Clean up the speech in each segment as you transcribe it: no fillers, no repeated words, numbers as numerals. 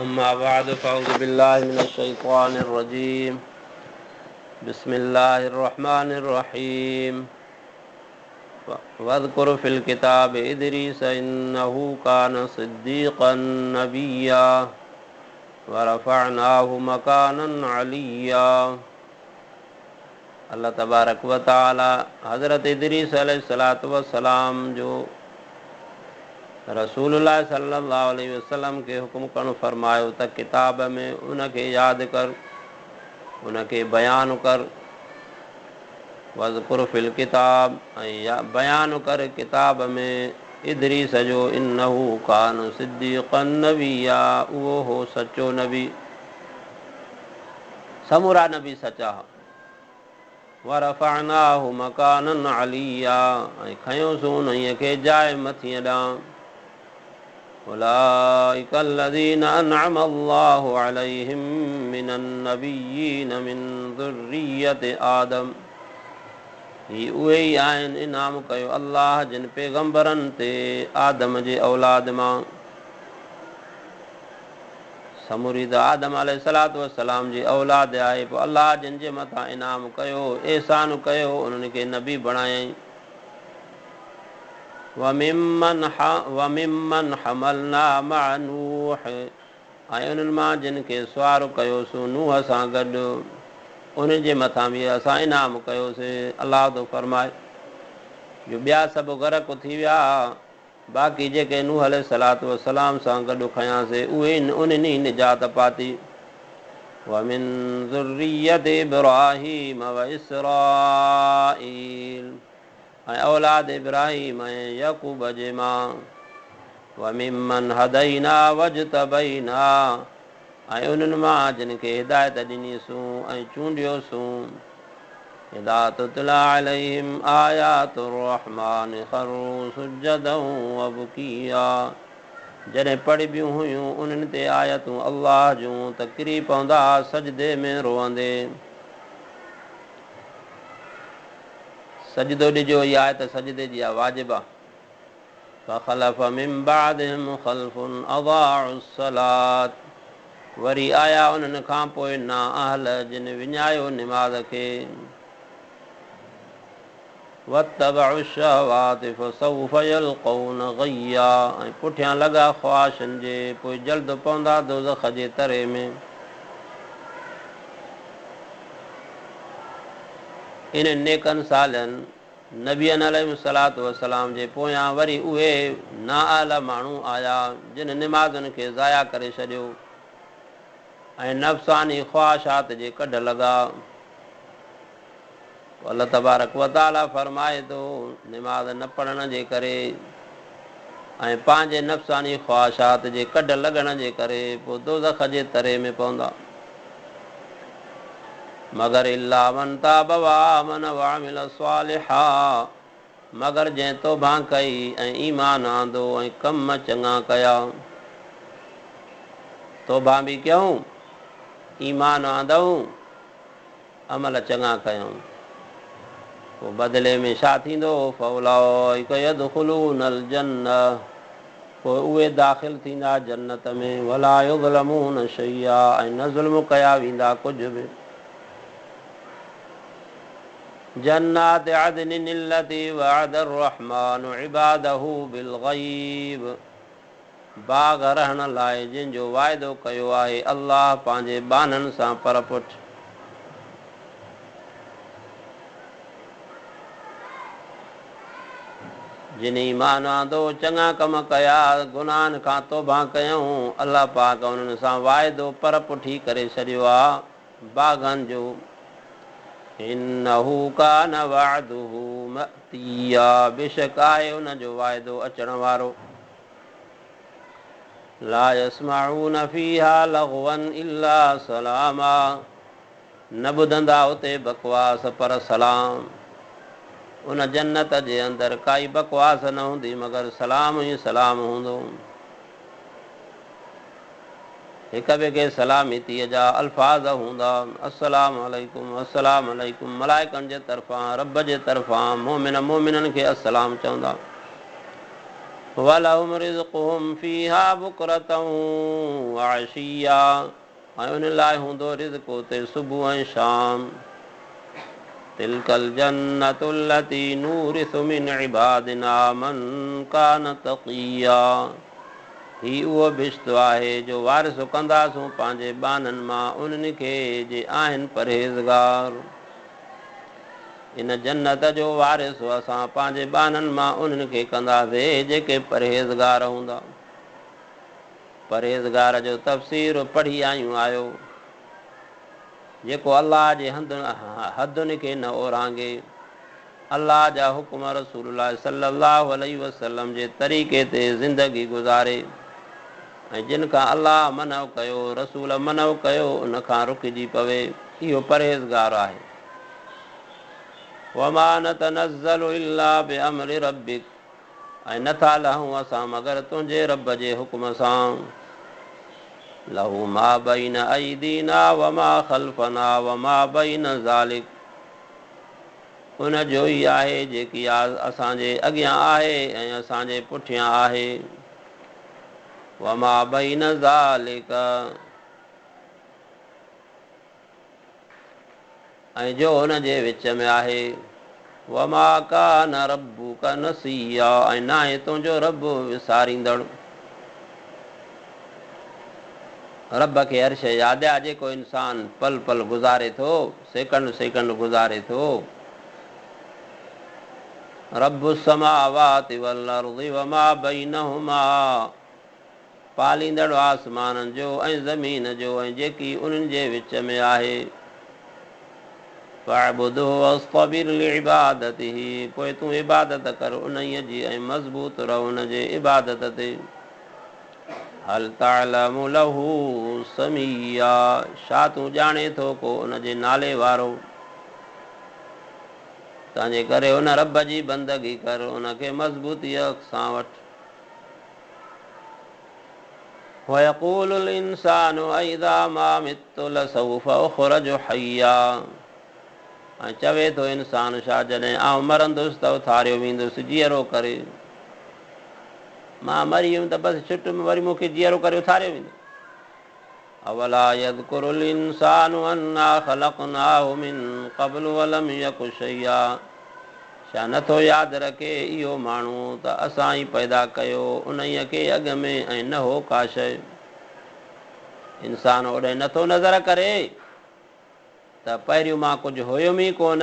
अम्मा बाद फ़अऊज़ु बिल्लाहि मिनश्शैतानिर्रजीम बिस्मिल्लाहिर्रहमानिर्रहीम वज़्कुर फ़िल किताबि इदरीस इन्नहु कान सिद्दीक़न नबिय्या व रफ़अनाहु मकानन अलिय्या। अल्लाह तबारक व तआला हज़रत इदरीस अलैहिस्सलातु वस्सलाम जो रसूलुल्लाह सल्लल्लाहु अलैहि वसल्लम खे हुकुम करणु फरमायो त किताब में उनखे यादि कर, उनखे बयानु कर। वज़्कुर फ़िल किताब ऐं बयानु कर किताब में इदरीस जो इन्नहु कान सिद्दीक़न नबिय्या, उहो हो सचो नबी, समूरा नबी सचा। व रफ़अनाहु मकानन अलिय्या, ऐं खयोसीं उन्हीअ खे जाइ मथीअ ॾांहुं। उलाइका अल्लज़ीना अनअम अल्लाहु अलैहिम मिनन नबिय्यीन मिन ज़ुर्रिय्यति आदम। ही उहे ई आहिनि इनाम कयो अल्लाह जिन पैगंबरनि ते आदम जे औलाद मां। समूरी त आदम अलैहिस्सलातु वस्सलाम जी औलाद आहे। पोइ अल्लाह जिन जे मथां इनाम कयो, एहसान कयो, उन्हनि खे नबी बणायईं। वमिम्मन हमलना मअ नूह, ऐं उन्हनि मां जिन खे सुवार कयोसीं नूह सां गॾु, उन जे मथां बि असां इनाम कयोसीं। अलाह थो फरमाए जो ॿिया सभु ग़रक़ थी विया, बाक़ी जेके नूह अलैहिस्सलातु वस्सलाम सां गॾु खयासीं उहे उन्हनि निजात पाती। वमिन ज़ुर्रिय्यति इब्राहीम व इसराईल, ऐं औलाद इब्राहीम ऐं यकूब जे मां। वमिम्मन हदैना वज्तबैना, ऐं उन्हनि मां जिन खे हिदायत ॾिनीसूं ऐं चूंडियोसूं। इज़ा तुतला अलैहिम आयातुर रहमान खर्रू सुज्जदन व बुकिया, जॾहिं पढ़िबियूं हुयूं उन्हनि ते आयतूं अल्लाह जूं त किरी पवंदा सजदे में रोअंदे। सजदो ॾिजो, इहा आयत सजदे जी आहे, वाजिबु आहे। फ़ख़लफ़ मिन बअदिहिम ख़ल्फ़ुन अज़ाउस सलात, वरी आया उन्हनि खां पोइ ना अहल जिन विञायो निमाज़ खे। वत्तबअउ शहवाति फसौफ़ यल्क़ौन ग़य्या, ऐं पुठियां लॻा ख़्वाहिशनि जे, पोइ जल्द पवंदा दोज़ख जे तरे में। इन नेकनि सालनि नबियनि अलैहिस्सलातु वस्सलाम जे पोयां वरी उहे नाअहल माण्हू आया जिन निमाज़ुनि खे ज़ाया करे छॾियो ऐं नफ़्सानी ख़्वाहिशात जे कढ लॻा। अल्लाह तबारक व तआला फरमाए थो निमाज़ न पढ़ण जे करे ऐं पंहिंजे नफ़्सानी ख़्वाहिशात जे कढ लॻण जे करे पोइ दोज़ख जे तरे में पवंदा। मगर इल्ला मन ताब व आमन व अमिल स्वालिहा, मगर जंहिं तौबा कई ऐं ईमान आंदो ऐं कम चङा कया। तौबा बि कयूं, ईमान आंदऊं, अमल चङा कयूं, पोइ बदिले में छा थींदो? फ़उलाइका यदख़ुलूनल जन्नह, पोइ उहे दाख़िल थींदा जन्नत में। वला युज़लमून शैया, ऐं न ज़ुल्म कया वेंदा कुझु बि। जन्नाति अदनिन अल्लती वअदर रहमानु इबादहू बिलग़ैब, बाग़ रहण लाइ जंहिंजो वाइदो कयो आहे अल्लाह पंहिंजे बाननि सां परपुठ। जिन ईमान आंदो, चङा कम कया, गुनाहनि खां तौबा कयूं, अलाह पाक उन्हनि सां वाइदो परपुठी करे छॾियो आहे बाग़नि जो। इन्नहू कान वअदुहू मअतिया, बेशक आहे उनजो वाइदो अचण वारो। ला यस्मऊन फीहा लग़वन इल्ला सलामा, न ॿुधंदा उते बकवास पर सलाम। उन जन्नत जे अंदरि काई बकवास न हूंदी मगर सलाम ई सलाम हूंदो। हिक ॿिए खे सलामतीअ जा अल्फाज़ हूंदा, अस्सलाम अलैकुम, अस्सलाम अलैकुम। मलाइकनि जे तरफ़ां, रब जे तरफ़ां मोमिन मोमिननि खे अस्सलाम चवंदा। वलहुम रिज़्क़ुहुम फ़ीहा बुकरतन व अशिय्या, ऐं उन लाइ हूंदो रिज़्क़ उते सुबुह ऐं शाम। तिलकल जन्नतु लती नूरिसु मिन इबादिना मन कान तक़िया, ही उहो बिश्तो आहे जो वारिसो कंदासूं पंहिंजे बाननि मां उन्हनि खे जे आहिनि परहेज़गार। इन जन्नत जो वारिसो असां पंहिंजे बाननि मां उन्हनि खे कंदासीं जेके परहेज़गार हूंदा। परहेज़गार जो तफ़सीर पढ़ी आयूं आयो, जेको अलाह जे हदुनि खे न ओरांगे, अलाह जा हुकुम रसूलुल्लाह सल्लल्लाहु अलैहि वसल्लम जे तरीक़े ते ज़िंदगी गुज़ारे, ऐं जिन खां अलाह मनव कयो रसूल मनव कयो उन खां रुकिजी पवे, इहो परहेज़गार आहे। वमा नतनज़्ज़लु इल्ला बिअम्रि रब्बिक, ऐं नथा लहूं असां मगर तुंहिंजे रब जे हुकुम सां। लहू मा बैन अयदीना वमा ख़ल्फ़ना वमा बैन ज़ालिक, उन जो ई आहे जेकी असांजे अॻियां आहे ऐं असांजे पुठियां आहे। वमा बैन ज़ालिक, ऐं जो हुन जे विच में आहे। वमा कान रब्बुका नसिया, ऐं न आहे तुंहिंजो रब विसारींदड़। रब खे हर शइ यादि आहे। जेको इंसान पल पल गुज़ारे थो, सेकंड सेकंड गुज़ारे थो। रब्बु समावाति वल अर्ज़ि वमा बैनहुमा, पालींदड़ आसमाननि जो ऐं ज़मीन जो ऐं जेकी उन्हनि जे विच में आहे। फ़अब्दुहु वस्तबिर लिइबादतिही, पोइ तूं इबादत कर उन्हीअ जी ऐं मज़बूत रह उन जे इबादत ते। हल तअलमु लहू समिया, छा तूं ॼाणे थो को उन जे नाले वारो। तंहिंजे करे उन रब जी बंदगी कर, उनखे मज़बूतीअ सां वठ। वयक़ूलुल इंसानु अइज़ा मा मित्तु लसौफ़ उख़्रजु हय्या, ऐं चवे थो इंसान छा जॾहिं आउं मरंदुसि त उथारियो वेंदुसि जीअरो करे। मां मरी वियुमि त बसि छुट में वरी मूंखे जीअरो करे उथारियो वेंदो। अवला यज़कुरुल इंसानु अन्ना ख़लक़नाहु मिन क़ब्लु वलम यकु शैया, छा नथो यादि रखे इहो माण्हू त असां ई पैदा कयो उन्हीअ खे अॻ में ऐं न हो का शइ। इंसान ओॾे नथो नज़र करे त पहिरियों मां कुझु हुयुमि ई कोन,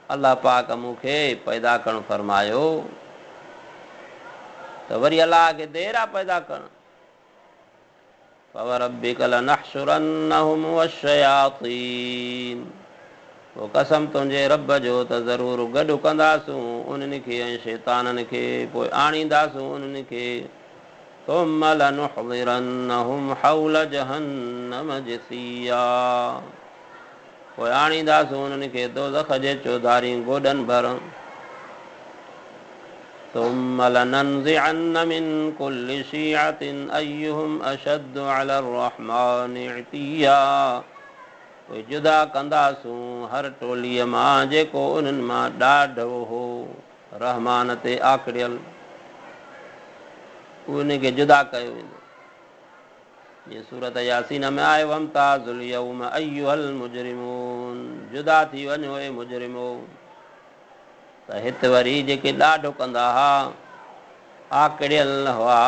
अलाह पाक मूंखे पैदा करणु फरमायो, त वरी अलाह खे देरि आहे पैदा करणु। फवरब्बिक लनहशुरन्नहुम वश्शयातीन, पोइ कसम तुंहिंजे रब जो त ज़रूरु गॾु कंदासूं उन्हनि खे ऐं शैताननि खे, पोइ आणींदासूं उन्हनि खे। थुम्म लनुहज़िरन्नहुम हौल जहन्नम जसिया, पोइ आणींदासूं उन्हनि खे दोज़ख जे चौधारी गोॾनि भर। ثم لننزعن من كل شيعة أيهم أشد على الرحمن عتيا, पोइ जुदा कंदासूं हर टोलीअ मां जेको उन्हनि मां ॾाढो हो रहमान ते आकड़ियल, उनखे जुदा कयो वेंदो। जीअं सूरत यासीन में आहे, वमताज़ुल यौम अय्युहल मुजरिमून, जुदा थी वञो ए मुजरिमो। त हिते वरी जेके ॾाढो कंदा हुआ, आकड़ियल हुआ,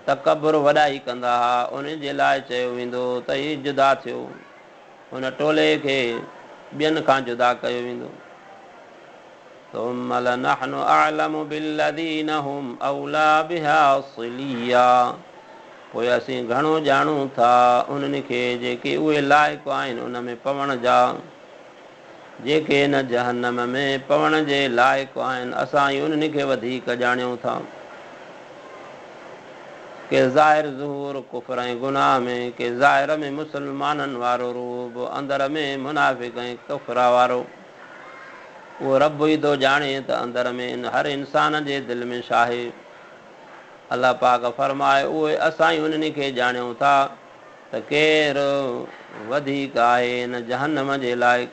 तकबुर वॾाई कंदा हुआ, उन जे लाइ चयो वेंदो त ही जुदा थियो, हुन टोले खे ॿियनि खां जुदा कयो वेंदो। थुम्म लनहनु अअलमु बिल्लज़ीन हुम औला बिहा सिलिया, पोइ असीं घणो ॼाणूं था उन्हनि खे जेके उहे लाइक़ु आहिनि उन में पवण जा, जेके इन जहन्नम में पवण जे लाइक़ु आहिनि, असां ई उन्हनि खे वधीक ॼाणियूं था। के ज़ाहिर ज़ुहूर कुफ़र ऐं गुनाह में, के ज़ाहिर में मुस्लमाननि वारो रूब, अंदर में मुनाफ़िक़ ऐं कुफ़र वारो। उहो रब ई थो ॼाणे त अंदर में इन हर इंसान जे दिलि में छा आहे। अलाह पाक फरमाए, उहे असां ई उन्हनि खे ॼाणियूं था त केरु वधीक आहे इन जहन्नम जे लाइ।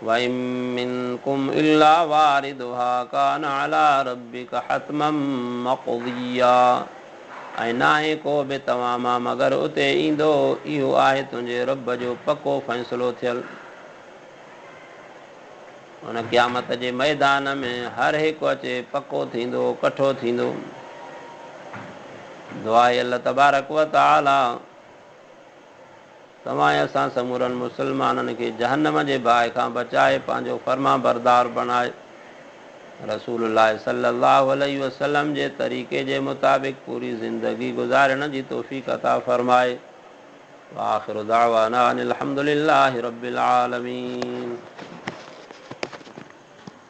वइम मिनकुम इल्ला वारिदुहा कान अला रब्बिका हतमम मक़दिया। ऐं नाहे को बि तव्हां मां मगर उते ईंदो, इहो आहे तुंहिंजे रब जो पको फ़ैसिलो थियल। हुन क़यामत जे मैदान में हर हिकु अचे पको थींदो, कठो थींदो। दुआ अल्लाह तबारक व तआला तव्हां असां समूरनि मुस्लमाननि खे जहन्नम जे बाहि खां बचाए पंहिंजो फर्मा बरदार बणाए, रसूलुल्लाह सल्लल्लाहु अलैहि वसल्लम जे तरीक़े जे मुताबिक़ पूरी ज़िंदगी गुज़ारण जी तौफ़ीक़ अता फ़रमाए। व आख़िरु दाअवाना अनिल हम्दुलिल्लाहि रब्बिल आलमीन।